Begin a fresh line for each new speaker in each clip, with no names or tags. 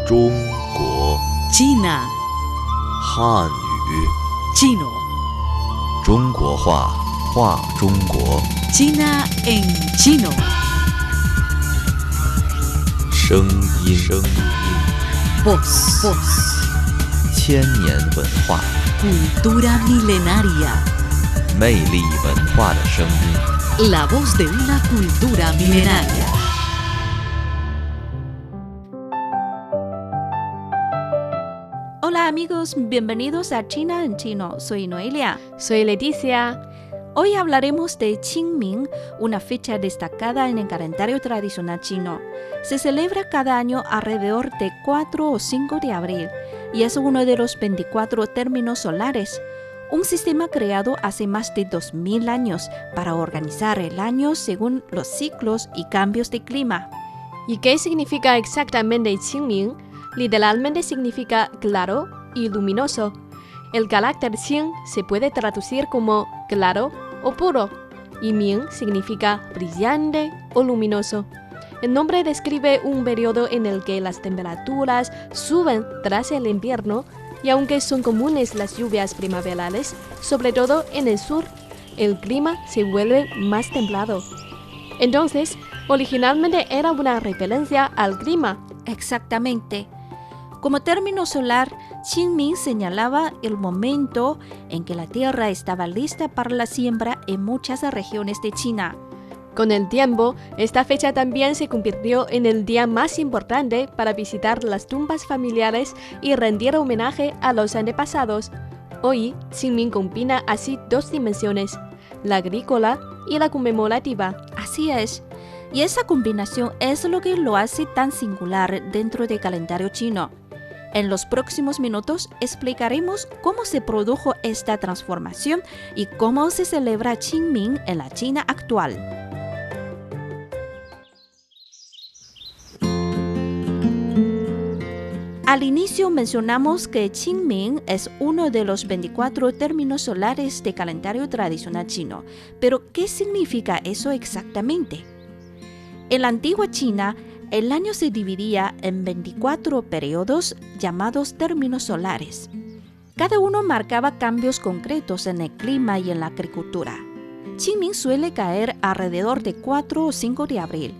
中国
China,
汉语
chino,
中国话话中国
China en chino.
声音
Voz,
千年文化
cultura milenaria.
魅力文化的声音
La voz de una cultura milenaria.
Hola amigos, bienvenidos a China en Chino. Soy Noelia.
Soy Leticia.
Hoy hablaremos de Qingming, una fecha destacada en el calendario tradicional chino. Se celebra cada año alrededor de 4 o 5 de abril y es uno de los 24 términos solares, un sistema creado hace más de 2000 años para organizar el año según los ciclos y cambios de clima.
¿Y qué significa exactamente Qingming? Literalmente significa claro y luminoso. El carácter Qing se puede traducir como claro o puro, y Ming significa brillante o luminoso. El nombre describe un periodo en el que las temperaturas suben tras el invierno, y aunque son comunes las lluvias primaverales, sobre todo en el sur, el clima se vuelve más templado. Entonces, originalmente era una referencia al clima.
Exactamente. Como término solar, Qingming señalaba el momento en que la tierra estaba lista para la siembra en muchas regiones de China.
Con el tiempo, esta fecha también se convirtió en el día más importante para visitar las tumbas familiares y rendir homenaje a los antepasados. Hoy, Qingming combina así dos dimensiones, la agrícola y la conmemorativa.
Así es. Y esa combinación es lo que lo hace tan singular dentro del calendario chino. En los próximos minutos explicaremos cómo se produjo esta transformación y cómo se celebra Qingming en la China actual. Al inicio mencionamos que Qingming es uno de los 24 términos solares del calendario tradicional chino. Pero, ¿qué significa eso exactamente? En la antigua China, el año se dividía en 24 periodos llamados términos solares. Cada uno marcaba cambios concretos en el clima y en la agricultura. Qingming suele caer alrededor de 4 o 5 de abril.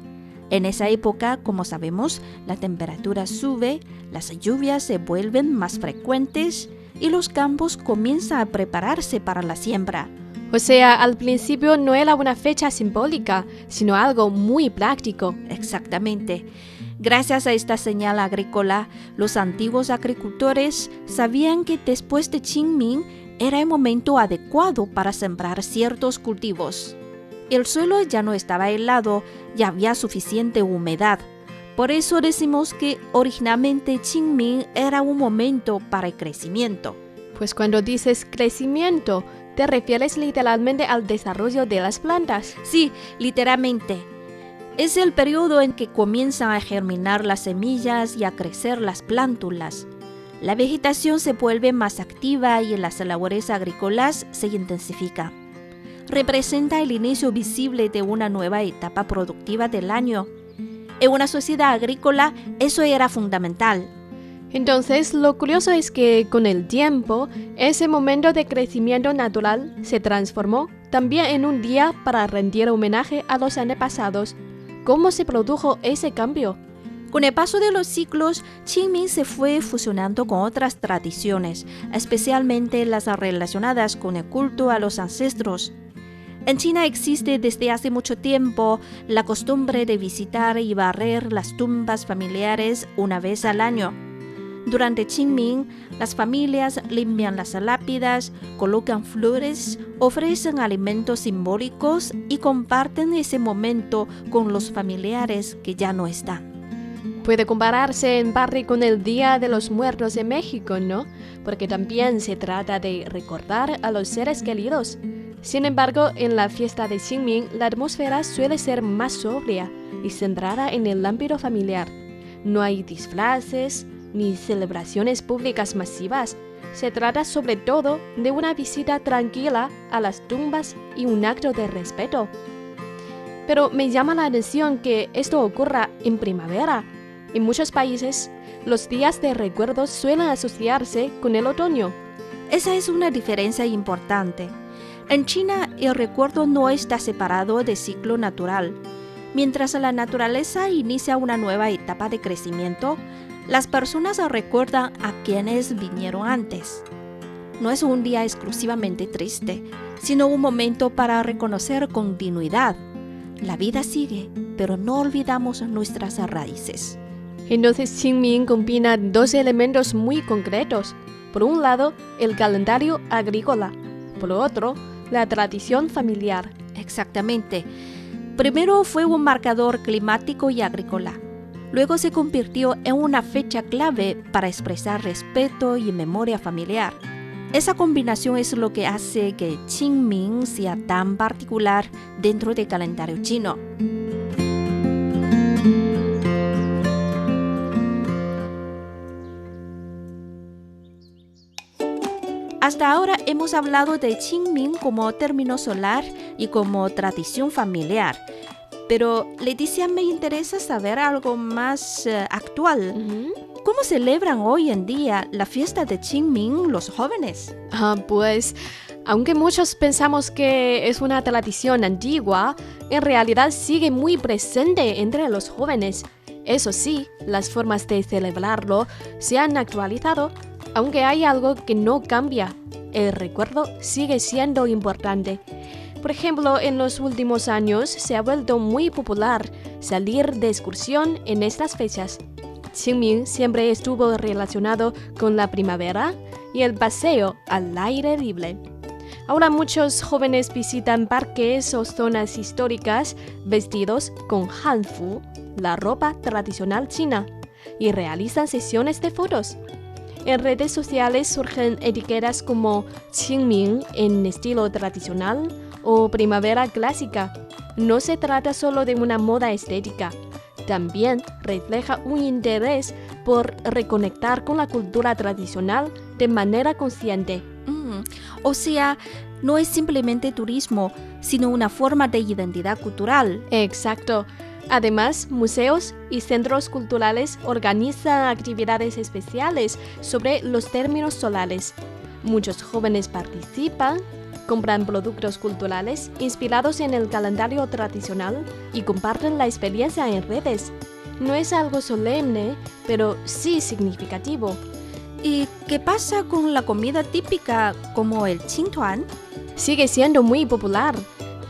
En esa época, como sabemos, la temperatura sube, las lluvias se vuelven más frecuentes y los campos comienzan a prepararse para la siembra.
O sea, al principio no era una fecha simbólica, sino algo muy práctico.
Exactamente. Gracias a esta señal agrícola, los antiguos agricultores sabían que después de Qingming era el momento adecuado para sembrar ciertos cultivos. El suelo ya no estaba helado y había suficiente humedad. Por eso decimos que originalmente Qingming era un momento para el crecimiento.
Pues cuando dices crecimiento, ¿te refieres literalmente al desarrollo de las plantas?
Sí, literalmente. Es el periodo en que comienzan a germinar las semillas y a crecer las plántulas. La vegetación se vuelve más activa y las labores agrícolas se intensifican. Representa el inicio visible de una nueva etapa productiva del año. En una sociedad agrícola, eso era fundamental.
Entonces, lo curioso es que con el tiempo, ese momento de crecimiento natural se transformó también en un día para rendir homenaje a los antepasados. ¿Cómo se produjo ese cambio?
Con el paso de los siglos, Qingming se fue fusionando con otras tradiciones, especialmente las relacionadas con el culto a los ancestros. En China existe desde hace mucho tiempo la costumbre de visitar y barrer las tumbas familiares una vez al año. Durante Qingming, las familias limpian las lápidas, colocan flores, ofrecen alimentos simbólicos y comparten ese momento con los familiares que ya no están.
Puede compararse en parte con el Día de los Muertos en México, ¿no? Porque también se trata de recordar a los seres queridos. Sin embargo, en la fiesta de Qingming, la atmósfera suele ser más sobria y centrada en el ámbito familiar. No hay disfraces ni celebraciones públicas masivas. Se trata sobre todo de una visita tranquila a las tumbas y un acto de respeto. Pero me llama la atención que esto ocurra en primavera. En muchos países, los días de recuerdos suelen asociarse con el otoño.
Esa es una diferencia importante. En China, el recuerdo no está separado del ciclo natural. Mientras la naturaleza inicia una nueva etapa de crecimiento, las personas recuerdan a quienes vinieron antes. No es un día exclusivamente triste, sino un momento para reconocer continuidad. La vida sigue, pero no olvidamos nuestras raíces.
Entonces Qingming combina dos elementos muy concretos. Por un lado, el calendario agrícola. Por otro, la tradición familiar.
Exactamente. Primero fue un marcador climático y agrícola. Luego se convirtió en una fecha clave para expresar respeto y memoria familiar. Esa combinación es lo que hace que Qingming sea tan particular dentro del calendario chino. Hasta ahora hemos hablado de Qingming como término solar y como tradición familiar. Pero, Leticia, me interesa saber algo más actual. ¿Cómo celebran hoy en día la fiesta de Qingming los jóvenes?
Pues, aunque muchos pensamos que es una tradición antigua, en realidad sigue muy presente entre los jóvenes. Eso sí, las formas de celebrarlo se han actualizado, aunque hay algo que no cambia. El recuerdo sigue siendo importante. Por ejemplo, en los últimos años se ha vuelto muy popular salir de excursión en estas fechas. Qingming siempre estuvo relacionado con la primavera y el paseo al aire libre. Ahora muchos jóvenes visitan parques o zonas históricas vestidos con hanfu, la ropa tradicional china, y realizan sesiones de fotos. En redes sociales surgen etiquetas como Qingming en estilo tradicional o primavera clásica. No se trata solo de una moda estética, también refleja un interés por reconectar con la cultura tradicional de manera consciente.
O sea, no es simplemente turismo, sino una forma de identidad cultural.
Exacto. Además, museos y centros culturales organizan actividades especiales sobre los términos solares. Muchos jóvenes participan, compran productos culturales inspirados en el calendario tradicional y comparten la experiencia en redes. No es algo solemne, pero sí significativo.
¿Y qué pasa con la comida típica como el qingtuan?
Sigue siendo muy popular,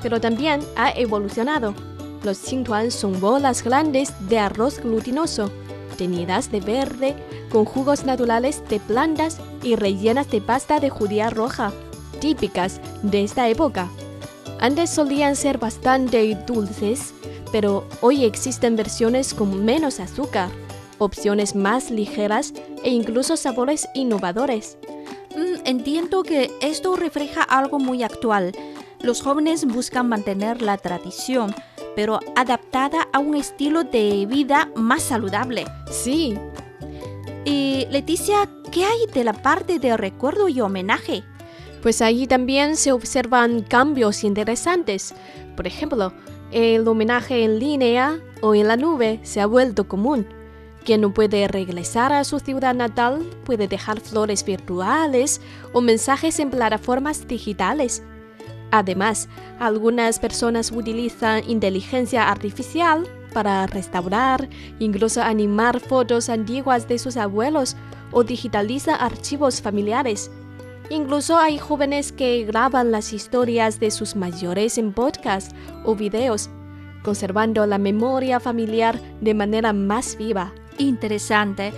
pero también ha evolucionado. Los qingtuan son bolas grandes de arroz glutinoso, teñidas de verde, con jugos naturales de plantas y rellenas de pasta de judía roja, típicas de esta época. Antes solían ser bastante dulces, pero hoy existen versiones con menos azúcar, opciones más ligeras e incluso sabores innovadores.
Entiendo que esto refleja algo muy actual. Los jóvenes buscan mantener la tradición, pero adaptada a un estilo de vida más saludable.
Sí.
Y Leticia, ¿qué hay de la parte de recuerdo y homenaje?
Pues ahí también se observan cambios interesantes. Por ejemplo, el homenaje en línea o en la nube se ha vuelto común. Quien no puede regresar a su ciudad natal puede dejar flores virtuales o mensajes en plataformas digitales. Además, algunas personas utilizan inteligencia artificial para restaurar, incluso animar fotos antiguas de sus abuelos o digitalizan archivos familiares. Incluso hay jóvenes que graban las historias de sus mayores en podcast o videos, conservando la memoria familiar de manera más viva.
Interesante.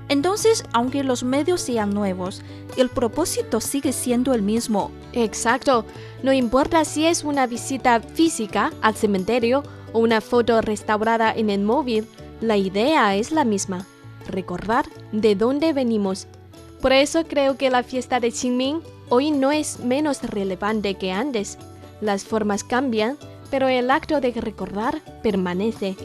Entonces, aunque los medios sean nuevos, el propósito sigue siendo el mismo.
Exacto. No importa si es una visita física al cementerio o una foto restaurada en el móvil, la idea es la misma: recordar de dónde venimos. Por eso creo que la fiesta de Qingming hoy no es menos relevante que antes. Las formas cambian, pero el acto de recordar permanece.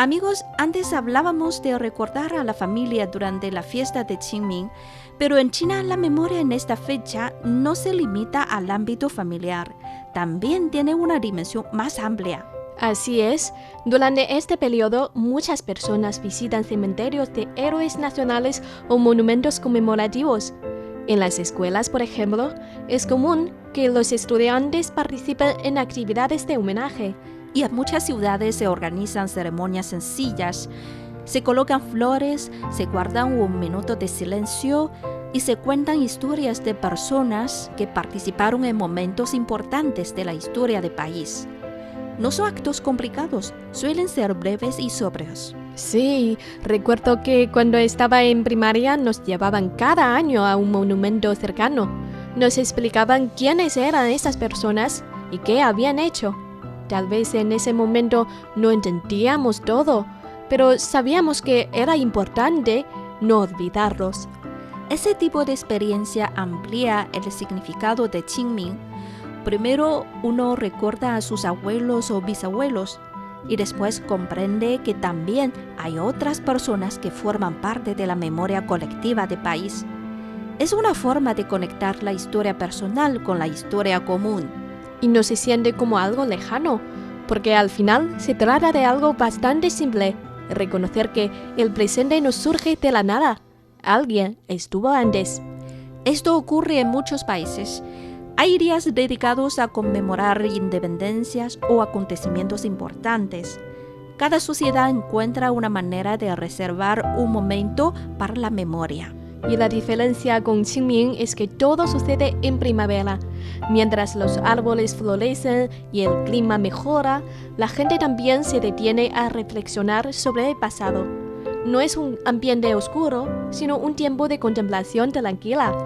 Amigos, antes hablábamos de recordar a la familia durante la fiesta de Qingming, pero en China la memoria en esta fecha no se limita al ámbito familiar, también tiene una dimensión más amplia.
Así es, durante este periodo muchas personas visitan cementerios de héroes nacionales o monumentos conmemorativos. En las escuelas, por ejemplo, es común que los estudiantes participen en actividades de homenaje.
Y en muchas ciudades se organizan ceremonias sencillas. Se colocan flores, se guardan un minuto de silencio y se cuentan historias de personas que participaron en momentos importantes de la historia del país. No son actos complicados, suelen ser breves y sobrios.
Sí, recuerdo que cuando estaba en primaria nos llevaban cada año a un monumento cercano. Nos explicaban quiénes eran esas personas y qué habían hecho. Tal vez en ese momento no entendíamos todo, pero sabíamos que era importante no olvidarlos.
Ese tipo de experiencia amplía el significado de Qingming. Primero uno recuerda a sus abuelos o bisabuelos y después comprende que también hay otras personas que forman parte de la memoria colectiva del país. Es una forma de conectar la historia personal con la historia común.
Y no se siente como algo lejano, porque al final se trata de algo bastante simple, reconocer que el presente no surge de la nada. Alguien estuvo antes.
Esto ocurre en muchos países. Hay días dedicados a conmemorar independencias o acontecimientos importantes. Cada sociedad encuentra una manera de reservar un momento para la memoria.
Y la diferencia con Qingming es que todo sucede en primavera. Mientras los árboles florecen y el clima mejora, la gente también se detiene a reflexionar sobre el pasado. No es un ambiente oscuro, sino un tiempo de contemplación tranquila.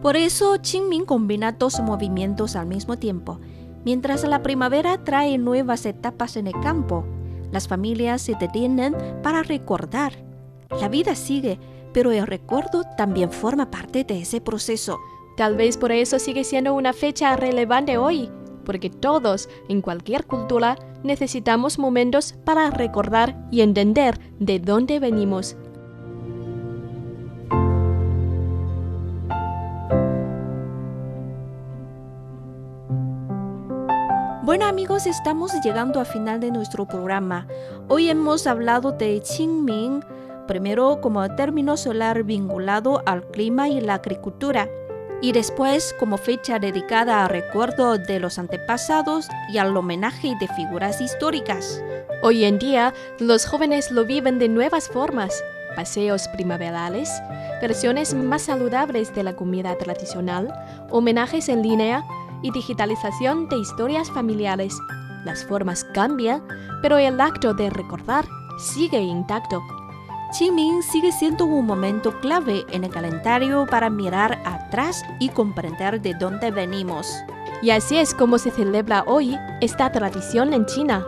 Por eso Qingming combina dos movimientos al mismo tiempo. Mientras la primavera trae nuevas etapas en el campo, las familias se detienen para recordar. La vida sigue, pero el recuerdo también forma parte de ese proceso.
Tal vez por eso sigue siendo una fecha relevante hoy, porque todos, en cualquier cultura, necesitamos momentos para recordar y entender de dónde venimos.
Bueno amigos, estamos llegando al final de nuestro programa. Hoy hemos hablado de Qingming, primero como término solar vinculado al clima y la agricultura, y después como fecha dedicada al recuerdo de los antepasados y al homenaje de figuras históricas.
Hoy en día, los jóvenes lo viven de nuevas formas. Paseos primaverales, versiones más saludables de la comida tradicional, homenajes en línea y digitalización de historias familiares. Las formas cambian, pero el acto de recordar sigue intacto.
Qingming sigue siendo un momento clave en el calendario para mirar atrás y comprender de dónde venimos.
Y así es como se celebra hoy esta tradición en China.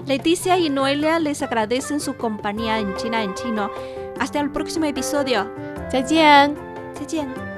Leticia y Noelia les agradecen su compañía en China en Chino. Hasta el próximo episodio.
再见。
再见。